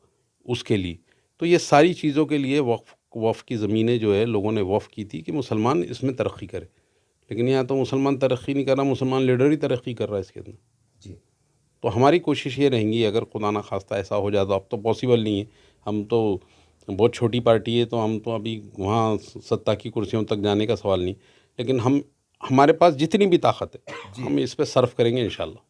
उसके लिए। तो ये सारी चीज़ों के लिए वक्फ की ज़मीनें जो है लोगों ने वक्फ की थी कि मुसलमान इसमें तरक्की करे। लेकिन यहाँ तो मुसलमान तरक्की नहीं कर रहा, मुसलमान लीडर ही तरक्की कर रहा है इसके अंदर। जी, तो हमारी कोशिश ये रहेंगी, अगर खुदा ना खास्ता ऐसा हो जाता, अब तो पॉसिबल नहीं है, हम तो बहुत छोटी पार्टी है, तो हम तो अभी वहाँ सत्ता की कुर्सियों तक जाने का सवाल नहीं, लेकिन हम, हमारे पास जितनी भी ताकत है जी। हम इस पर सर्व करेंगे इंशाल्लाह।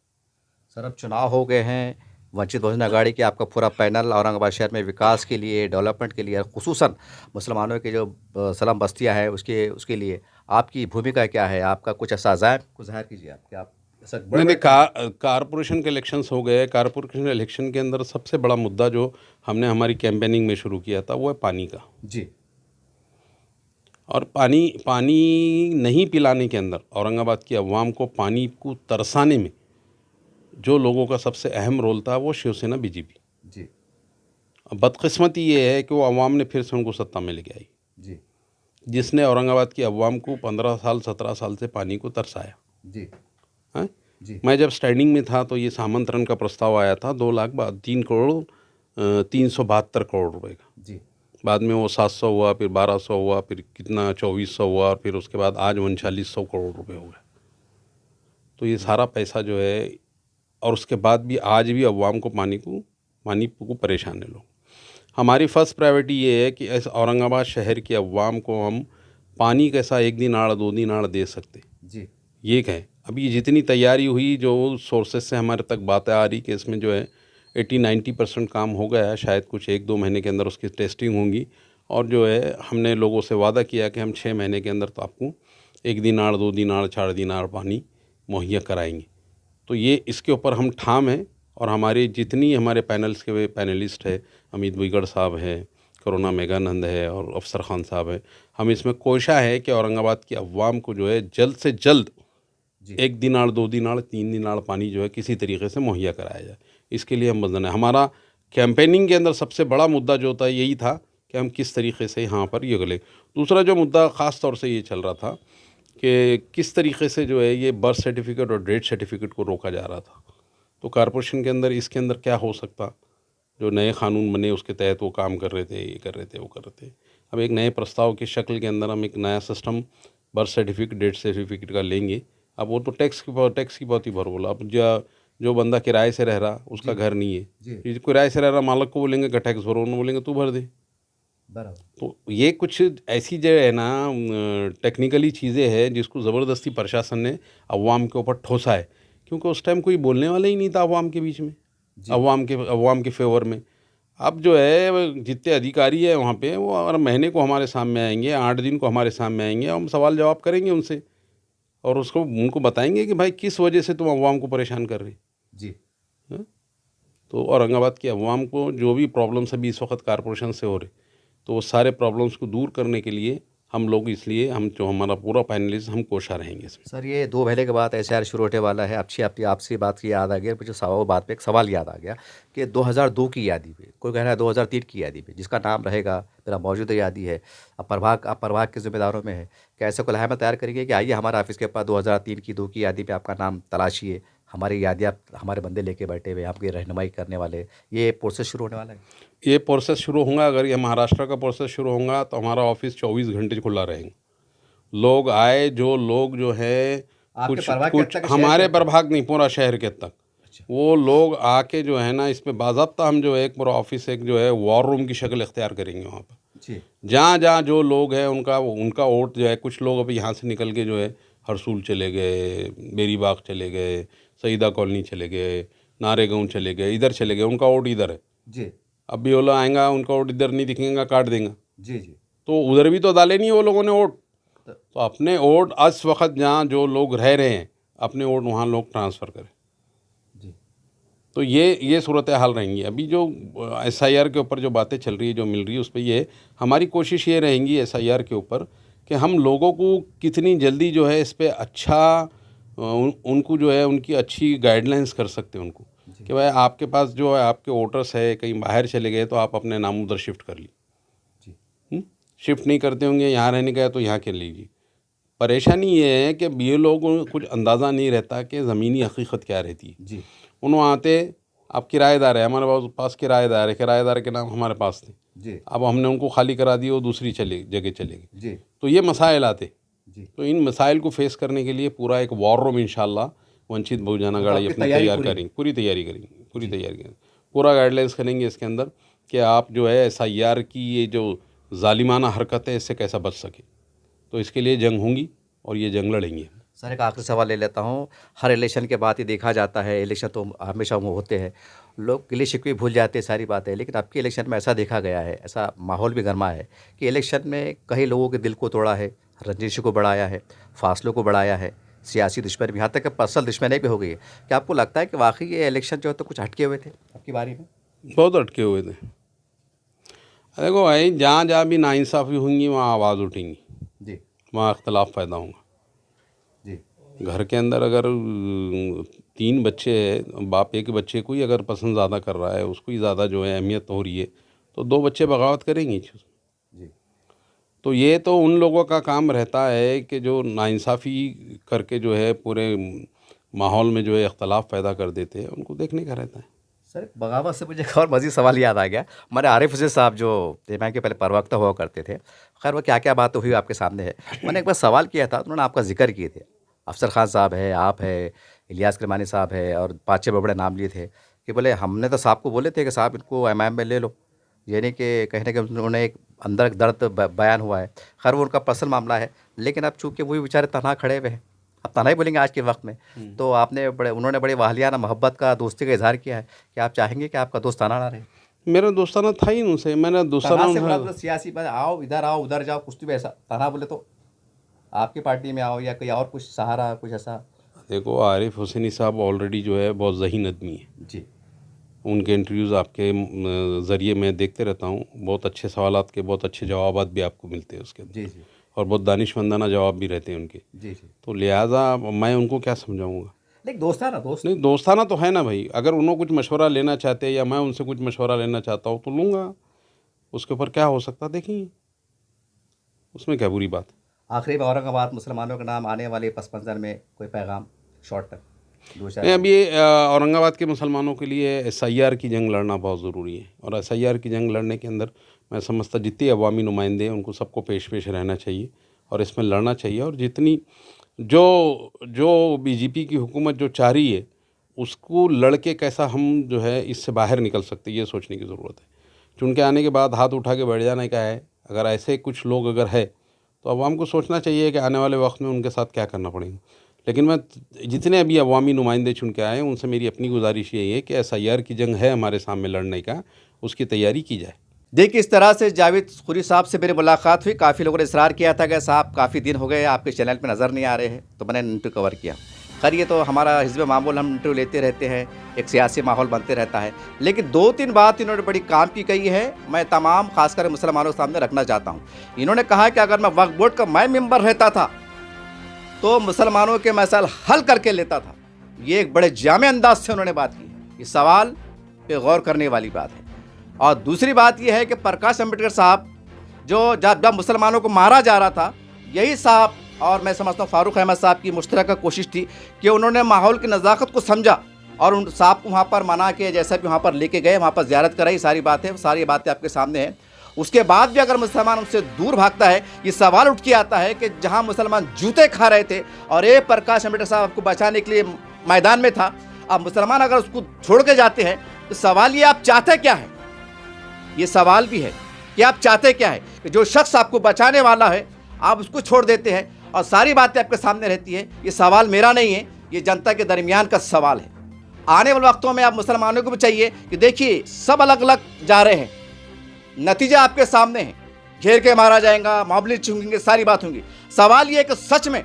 सर अब चुनाव हो गए हैं, वंचित बहुजन अघाड़ी की आपका पूरा पैनल औरंगाबाद शहर में विकास के लिए, डेवलपमेंट के लिए, खुसूसन मुसलमानों की जो सलाम बस्तियां हैं उसके उसके लिए आपकी भूमिका क्या है? आपका कुछ ऐसा अज़ायम को ज़ाहिर कीजिए आप, कि आप ऐसा बड़े नहीं नहीं, बड़े काम। कारपोरेशन के इलेक्शंस हो गए। कारपोरेशन इलेक्शन के अंदर सबसे बड़ा मुद्दा जो हमने हमारी कैंपेनिंग में शुरू किया था वो है पानी का। जी, और पानी पानी नहीं पिलाने के अंदर, औरंगाबाद की अवाम को पानी को तरसाने में जो लोगों का सबसे अहम रोल था वो शिवसेना, बीजेपी। जी, अब बदकिस्मती ये है कि वो अवाम ने फिर से उनको सत्ता में लेके आई, जी, जिसने औरंगाबाद की अवाम को 15 साल 17 साल से पानी को तरसाया जी, है। जी, मैं जब स्टैंडिंग में था तो ये सामंतरण का प्रस्ताव आया था 2 लाख 3 करोड़ 372 करोड़ रुपए का। जी, बाद में वो 700 हुआ, फिर 1200 हुआ, फिर कितना 2400 हुआ, और फिर उसके बाद आज 3900 करोड़ रुपए हो गए। तो ये सारा पैसा जो है, और उसके बाद भी आज भी अवाम को पानी को परेशान है लोग। हमारी फर्स्ट प्रायोरिटी ये है कि इस औरंगाबाद शहर की अवाम को हम पानी कैसा 1 दिन आड़ 2 दिन आड़ दे सकते, जी, ये कहें। अभी ये जितनी तैयारी हुई, जो सोर्सेज से हमारे तक बातें आ रही कि इसमें जो है 80-90% काम हो गया है, शायद कुछ 1-2 महीने के अंदर उसकी टेस्टिंग होंगी, और जो है हमने लोगों से वादा किया कि हम 6 महीने के अंदर तो आपको 1 दिन आड़ 2 दिन आड़ 4 दिन आड़ पानी मुहैया कराएंगे। तो ये इसके ऊपर हम ठाम हैं, और हमारे जितनी हमारे पैनल्स के पैनलिस्ट है, अमित बुइगड़ साहब है, करुणा मेघानंद है, और अफसर खान साहब है, हम इसमें कोशिश है कि औरंगाबाद की अवाम को जो है जल्द से जल्द जी, 1 दिन आड़ 2 दिन आड़ 3 दिन आड़ पानी जो है किसी तरीके से मुहैया कराया जाए। इसके लिए हम बंधन है। हमारा कैंपेनिंग के अंदर सबसे बड़ा मुद्दा जो होता है यही था कि हम किस तरीके से यहाँ पर ये गले। दूसरा जो मुद्दा ख़ास तौर से ये चल रहा था कि किस तरीके से जो है ये बर्थ सर्टिफिकेट और डेथ सर्टिफिकेट को रोका जा रहा था। तो कारपोरेशन के अंदर इसके अंदर क्या हो सकता, जो नए कानून बने उसके तहत वो काम कर रहे थे, ये कर रहे थे, वो कर रहे थे। अब एक नए प्रस्ताव की शक्ल के अंदर हम एक नया system birth certificate, death certificate का लेंगे। अब वो तो टैक्स की बहुत ही भर बोला। अब जो बंदा किराए से रह रहा उसका घर नहीं है, जी, ये किराए से रह रहा मालिक को बोलेंगे कि टैक्स भरो, उन्होंने बोलेंगे तू भर दे। बराबर, तो ये कुछ ऐसी जो है ना टेक्निकली चीज़ें हैं जिसको ज़बरदस्ती प्रशासन ने अवाम के ऊपर ठोसा है, क्योंकि उस टाइम कोई बोलने वाला ही नहीं था अवाम के बीच में, जी, अवाम के फेवर में। अब जो है जितने अधिकारी है वहाँ पे, वो अगर महीने को हमारे सामने आएंगे, 8 दिन को हमारे सामने आएंगे, हम सवाल जवाब करेंगे उनसे, और उसको उनको बताएंगे कि भाई किस वजह से तुम अवाम को परेशान कर रहे जी, हैं। तो औरंगाबाद की अवाम को जो भी प्रॉब्लम्स अभी इस वक्त कारपोरेशन से हो रहे, तो वो सारे प्रॉब्लम्स को दूर करने के लिए हम लोग इसलिए हम जो हमारा पूरा पैनलिस्ट हम कोशा रहेंगे इसमें। सर ये 2 महीने के बाद एसआईआर शुरू होने वाला है। आपसे बात की याद आ गया, मुझे बात पे एक सवाल याद आ गया कि 2002 की यादी पे, कोई कह रहा है 2003 की यादी पे, जिसका नाम रहेगा मेरा मौजूदा यादी है, अब प्रभाग के जिम्मेदारों में है। क्या ऐसा कोई लहामा तैयार करेंगे कि आइए हमारे ऑफिस के पास 2003 की 2 की यादी पे आपका नाम तलाशिए, हमारी यादियाँ हमारे बंदे लेके बैठे हुए, आपकी रहनुमाई करने वाले, ये प्रोसेस शुरू होने वाला है? ये प्रोसेस शुरू होगा, अगर ये महाराष्ट्र का प्रोसेस शुरू होगा तो हमारा ऑफिस 24 घंटे खुला रहेगा। लोग आए, जो लोग जो है आपके कुछ प्रभाग के कुछ तक, शहर हमारे के तक? प्रभाग नहीं, पूरा शहर के तक अच्छा। वो लोग आके जो है ना, इसमें बाज़ाब्ता हम जो है एक पूरा ऑफिस एक जो है वॉर रूम की शक्ल इख्तियार करेंगे वहाँ पर। जी। जहाँ जहाँ जो लोग हैं उनका वोट जो है, कुछ लोग अभी यहाँ से निकल के जो है हरसूल चले गए, बेरीबाग चले गए, सईदा कॉलोनी चले गए, नारेगांव चले गए, इधर चले गए, उनका वोट इधर है। जी। अब भी वो लोग आएंगा, उनका वोट इधर नहीं दिखेगा, काट देंगे। जी। जी। तो उधर भी तो डाले नहीं वो लोगों ने वोट। तो तो अपने वोट इस वक्त जहाँ जो लोग रह रहे हैं, अपने वोट वहाँ लोग ट्रांसफ़र करें। जी। तो ये सूरत हाल रहेंगी। अभी जो एसआईआर के ऊपर जो बातें चल रही है, जो मिल रही है, उस पर ये हमारी कोशिश ये रहेंगी एसआईआर के ऊपर कि हम लोगों को कितनी जल्दी जो है इस पर अच्छा उनको जो है उनकी अच्छी गाइडलाइंस कर सकते हैं उनको, कि भाई आपके पास जो है आपके वोटर्स है कहीं बाहर चले गए तो आप अपने नाम उधर शिफ्ट कर लीजिए। जी। शिफ्ट नहीं करते होंगे, यहाँ रहने का है तो यहाँ के लीजिए। परेशानी ये है कि ये लोगों को कुछ अंदाज़ा नहीं रहता कि ज़मीनी हकीकत क्या रहती है। जी। उन्होंने आते, अब किराएदार है हमारे पास किराएदार है, किराएदार के नाम हमारे पास थे, जी। अब हमने उनको खाली करा दिया, वो दूसरी जगह चले गए। जी। तो ये मसाइल आते। जी। तो इन मसाइल को फेस करने के लिए पूरा एक वॉर रूम इंशाल्लाह वंचित बहुजन तो अघाड़ी आपकी अपनी तैयारी तैयार पूरी? करेंगे, पूरी तैयारी करेंगे, पूरी तैयारी करेंगे, पूरा गाइडलाइंस करेंगे इसके अंदर कि आप जो है एसआईआर की ये जो जालिमाना हरकत है इससे कैसा बच सके। तो इसके लिए जंग होंगी और ये जंग लड़ेंगे। सर एक आखिरी सवाल ले लेता हूँ। हर इलेक्शन के बाद ही देखा जाता है, इलेक्शन तो हमेशा वो होते हैं, लोग गिले शिकवे भूल जाते हैं, सारी बातें, लेकिन आपके इलेक्शन में ऐसा देखा गया है, ऐसा माहौल भी गर्मा है कि इलेक्शन में कई लोगों के दिल को तोड़ा है, रंजिश को बढ़ाया है, फासलों को बढ़ाया है, सियासी दुश्मनी भी, यहाँ तक कि पर्सनल दुश्मनी भी हो गई है। क्या आपको लगता है कि वाकई ये इलेक्शन जो है तो कुछ हटके हुए थे आपकी बारी में? बहुत अटके हुए थे। देखो भाई, जहाँ जहाँ भी नाइंसाफ़ी होंगी वहाँ आवाज़ उठेंगी, जी। वहाँ अख्तलाफ पैदा होगा। जी। घर के अंदर अगर 3 बच्चे हैं, बाप एक बच्चे को ही अगर पसंद ज़्यादा कर रहा है, उसको ही ज़्यादा जो है अहमियत हो रही है, तो 2 बच्चे बगावत करेंगे। जी। तो ये तो उन लोगों का काम रहता है कि जो नाइंसाफ़ी करके जो है पूरे माहौल में जो है अख्तलाफ पैदा कर देते हैं, उनको देखने का रहता है। सर बगावत से मुझे एक और मज़ीद सवाल याद आ गया। हमारे आरिफ हुसैन साहब जो एमआई के पहले प्रवक्ता हुआ करते थे, खैर वो क्या क्या बात हुई आपके सामने है। मैंने एक बार सवाल किया था, उन्होंने आपका जिक्र किए थे, अफसर खान साहब है, आप है, इलियास करमानी साहब है, और 5-6 बड़े नाम लिए थे कि बोले हमने तो साहब को बोले थे कि साहब इनको एमआईएम में ले लो, यानी कि कहीं ना कहीं उन्होंने एक अंदर एक दर्द बयान हुआ है। खैर वो उनका पर्सनल मामला है, लेकिन अब चूँकि वही बेचारे तनहा खड़े हुए हैं, अब तनहा ही बोलेंगे आज के वक्त में, तो उन्होंने बड़े वाहियाना मोहब्बत का, दोस्ती का इजहार किया है कि आप चाहेंगे कि आपका दोस्त तनहा ना रहे? मेरा दोस्ताना था ही उनसे, मैंने दोस्ताना तनहा से मुराद मतलब सियासी बात, आओ उधर जाओ, कुछ भी ऐसा तनहा बोले तो आपकी पार्टी में आओ या कोई और कुछ सहारा कुछ ऐसा? देखो, आरिफ हुसैनी साहब ऑलरेडी जो है बहुत ज़हीन आदमी है। जी। उनके इंटरव्यूज़ आपके ज़रिए मैं देखते रहता हूँ, बहुत अच्छे सवालात के बहुत अच्छे जवाबात भी आपको मिलते हैं उसके अंदर। जी। जी। और बहुत दानिशमंदाना जवाब भी रहते हैं उनके। जी। जी। तो लिहाजा मैं उनको क्या समझाऊंगा। लेकिन दोस्ताना दोस्त। नहीं, दोस्ताना तो है ना भाई, अगर उन्होंने कुछ मशवरा लेना चाहते हैं या मैं उनसे कुछ मशवरा लेना चाहता हूँ तो लूँगा, उसके ऊपर क्या हो सकता देखेंगे, उसमें क्या बुरी बात। आखिरी में औरंगाबाद मुसलमानों के नाम आने वाले पस मंज़र में कोई पैगाम शॉर्ट तक दो नहीं, चार? अभी ये औरंगाबाद के मुसलमानों के लिए एसआईआर की जंग लड़ना बहुत ज़रूरी है, और एसआईआर की जंग लड़ने के अंदर मैं समझता जितने अवामी नुमाइंदे हैं उनको सबको पेश रहना चाहिए और इसमें लड़ना चाहिए। और जितनी जो बीजेपी की हुकूमत जो चाह रही है उसको लड़के कैसा हम जो है इससे बाहर निकल सकते, ये सोचने की ज़रूरत है। चुन के आने के बाद हाथ उठा के बैठ जाने का है, अगर ऐसे कुछ लोग अगर है तो अवाम को सोचना चाहिए कि आने वाले वक्त में उनके साथ क्या करना पड़ेगा। लेकिन मैं जितने अभी अवामी नुमाइंदे चुन के आए हैं उनसे मेरी अपनी गुजारिश यही है कि एसआईआर की जंग है हमारे सामने लड़ने का, उसकी तैयारी की जाए। देखिए इस तरह से जावेद खुरी साहब से मेरी मुलाकात हुई। काफ़ी लोगों ने इसरार किया था कि साहब काफ़ी दिन हो गए आपके चैनल पे नज़र नहीं आ रहे हैं, तो मैंने इन पर कवर किया। खैर ये तो हमारा हिज़्ब मामूल, हम इंटरव्यू लेते रहते हैं, एक सियासी माहौल बनते रहता है। लेकिन 2-3 बात इन्होंने बड़ी काम की कही है, मैं तमाम खासकर मुसलमानों के सामने रखना चाहता हूँ। इन्होंने कहा कि अगर मैं वक्फ बोर्ड का मैं मेंबर रहता था तो मुसलमानों के मसाइल हल करके लेता था। ये एक बड़े जामे अंदाज से उन्होंने बात की है। इस सवाल पे गौर करने वाली बात है। और दूसरी बात यह है कि प्रकाश अम्बेडकर साहब जो जब मुसलमानों को मारा जा रहा था, यही साहब और मैं समझता हूँ फारूक अहमद साहब की मुश्तरका कोशिश थी कि उन्होंने माहौल की नज़ाकत को समझा और उन साहब को वहाँ पर मना के जैसा भी वहाँ पर लेके गए, वहाँ पर ज़ियारत कराई, सारी बातें आपके सामने हैं। उसके बाद भी अगर मुसलमान उनसे दूर भागता है, ये सवाल उठ के आता है कि जहाँ मुसलमान जूते खा रहे थे और ये प्रकाश अम्बेडकर साहब को बचाने के लिए मैदान में था, अब मुसलमान अगर उसको छोड़ के जाते हैं तो सवाल ये आप चाहते क्या है? ये सवाल भी है कि आप चाहते क्या है कि जो शख्स आपको बचाने वाला है आप उसको छोड़ देते हैं और सारी बातें आपके सामने रहती है। ये सवाल मेरा नहीं है, ये जनता के दरमियान का सवाल है। आने वाले वक्तों में आप मुसलमानों को भी चाहिए कि देखिए सब अलग अलग जा रहे हैं, नतीजा आपके सामने है, घेर के मारा जाएगा, मोबिलिटी होंगे, सारी बात होंगी। सवाल ये कि सच में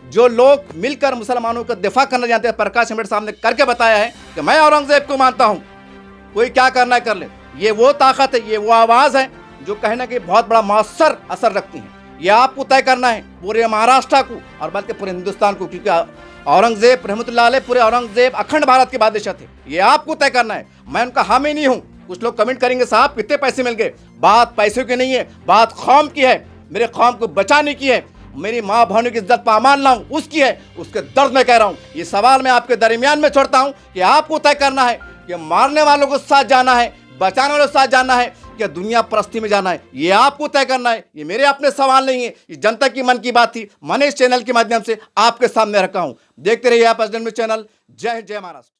जो लोग मिलकर मुसलमानों का दिफा करना जानते हैं, प्रकाश अम्बेडकर साहब ने करके बताया है कि मैं औरंगजेब को मानता हूँ, कोई क्या करना है कर ले। ये वो ताकत है, ये वो आवाज़ है जो कहना कि बहुत बड़ा मौसर असर रखती है। ये आपको तय करना है पूरे महाराष्ट्र को और बल्कि पूरे हिंदुस्तान को, क्योंकि औरंगजेब रहमतुल्लाह अलैह, पूरे औरंगजेब अखंड भारत के बादशाह थे। ये आपको तय करना है, मैं उनका हामी नहीं हूँ। कुछ लोग कमेंट करेंगे साहब कितने पैसे मिल गए, बात पैसों की नहीं है, बात कौम की है, मेरे कौम को बचाने की है, मेरी माँ बहनों की इज्जत पामान लाऊं उसकी है, उसके दर्द में कह रहा हूँ। ये सवाल मैं आपके दरमियान में छोड़ता हूँ कि आपको तय करना है कि मारने वालों को साथ जाना है, बचाने वालों के साथ जाना है, क्या दुनिया परस्ती में जाना है, ये आपको तय करना है। ये मेरे अपने सवाल नहीं है, ये जनता की मन की बात थी, मैंने इस चैनल के माध्यम से आपके सामने रखा हूँ। देखते रहिए आप एसडीएन न्यूज़ चैनल। जय हिंद, जय महाराष्ट्र।